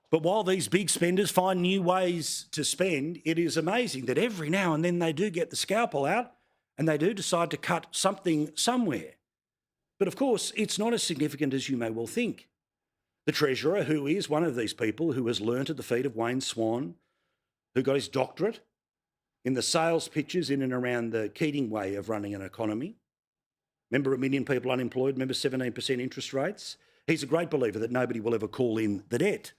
But while these big spenders find new ways to spend, it is amazing that every now and then they do get the scalpel out and they do decide to cut something somewhere. But of course, it's not as significant as you may well think. The Treasurer, who is one of these people who has learnt at the feet of Wayne Swan, who got his doctorate in the sales pitches in and around the Keating way of running an economy. Remember 1 million people unemployed, remember 17% interest rates? He's a great believer that nobody will ever call in the debt.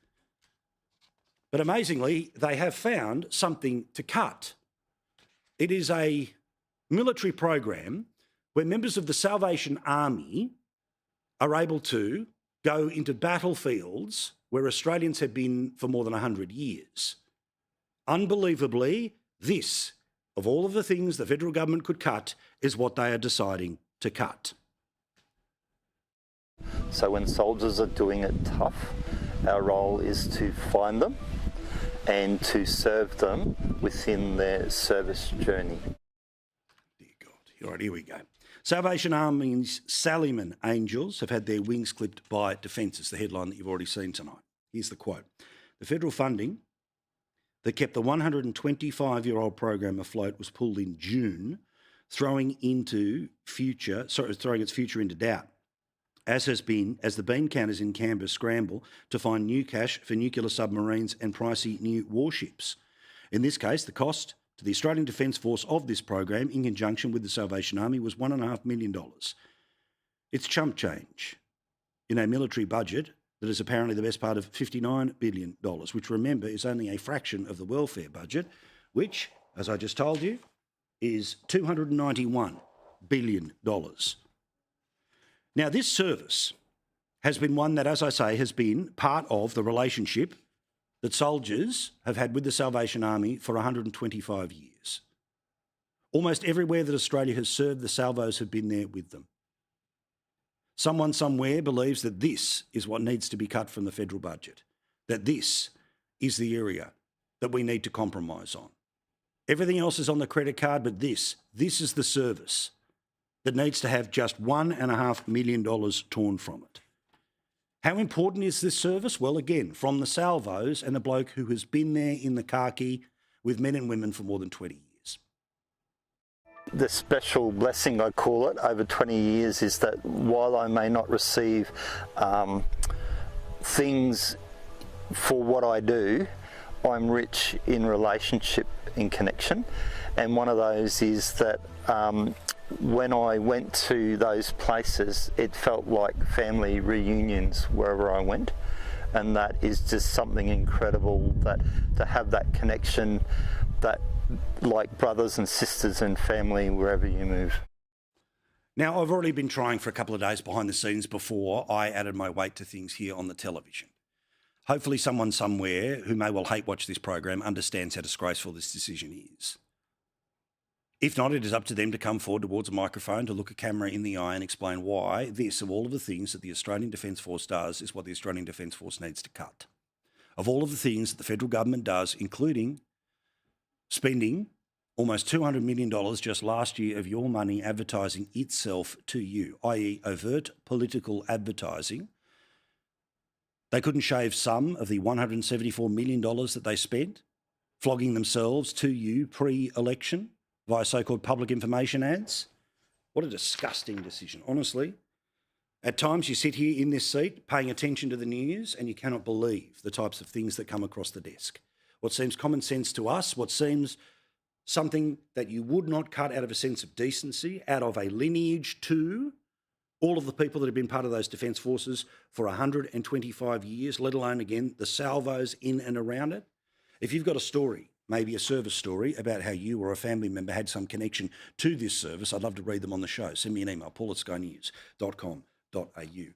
But amazingly, they have found something to cut. It is a military program where members of the Salvation Army are able to go into battlefields where Australians have been for more than 100 years. Unbelievably, this, of all of the things the federal government could cut, is what they are deciding to cut. So when soldiers are doing it tough, our role is to find them and to serve them within their service journey. Dear God. All right, here we go. Salvation Army's Sallyman Angels have had their wings clipped by Defence. It's the headline that you've already seen tonight. Here's the quote. The federal funding that kept the 125-year-old program afloat was pulled in June, throwing its future into doubt, as the bean counters in Canberra scramble to find new cash for nuclear submarines and pricey new warships. In this case, the cost to the Australian Defence Force of this program, in conjunction with the Salvation Army, was $1.5 million. It's chump change in a military budget that is apparently the best part of $59 billion, which, remember, is only a fraction of the welfare budget, which, as I just told you, is $291 billion. Now, this service has been one that, as I say, has been part of the relationship that soldiers have had with the Salvation Army for 125 years. Almost everywhere that Australia has served, the Salvos have been there with them. Someone somewhere believes that this is what needs to be cut from the federal budget, that this is the area that we need to compromise on. Everything else is on the credit card, but this is the service that needs to have just $1.5 million torn from it. How important is this service? Well, again, from the Salvos and a bloke who has been there in the khaki with men and women for more than 20 years. The special blessing, I call it, over 20 years is that while I may not receive things for what I do, I'm rich in relationship, in connection. And one of those is that when I went to those places, it felt like family reunions wherever I went. And that is just something incredible, that to have that connection, that like brothers and sisters and family wherever you move. Now, I've already been trying for a couple of days behind the scenes before I added my weight to things here on the television. Hopefully someone somewhere who may well hate watch this program understands how disgraceful this decision is. If not, it is up to them to come forward towards a microphone, to look a camera in the eye and explain why this, of all of the things that the Australian Defence Force does, is what the Australian Defence Force needs to cut. Of all of the things that the federal government does, including spending almost $200 million just last year of your money advertising itself to you, i.e. overt political advertising. They couldn't shave some of the $174 million that they spent flogging themselves to you pre-election via so-called public information ads. What a disgusting decision, honestly. At times you sit here in this seat paying attention to the news and you cannot believe the types of things that come across the desk. What seems common sense to us, what seems something that you would not cut out of a sense of decency, out of a lineage to all of the people that have been part of those defence forces for 125 years, let alone, again, the salvos in and around it. If you've got a story, maybe a service story, about how you or a family member had some connection to this service, I'd love to read them on the show. Send me an email, paul@skynews.com.au.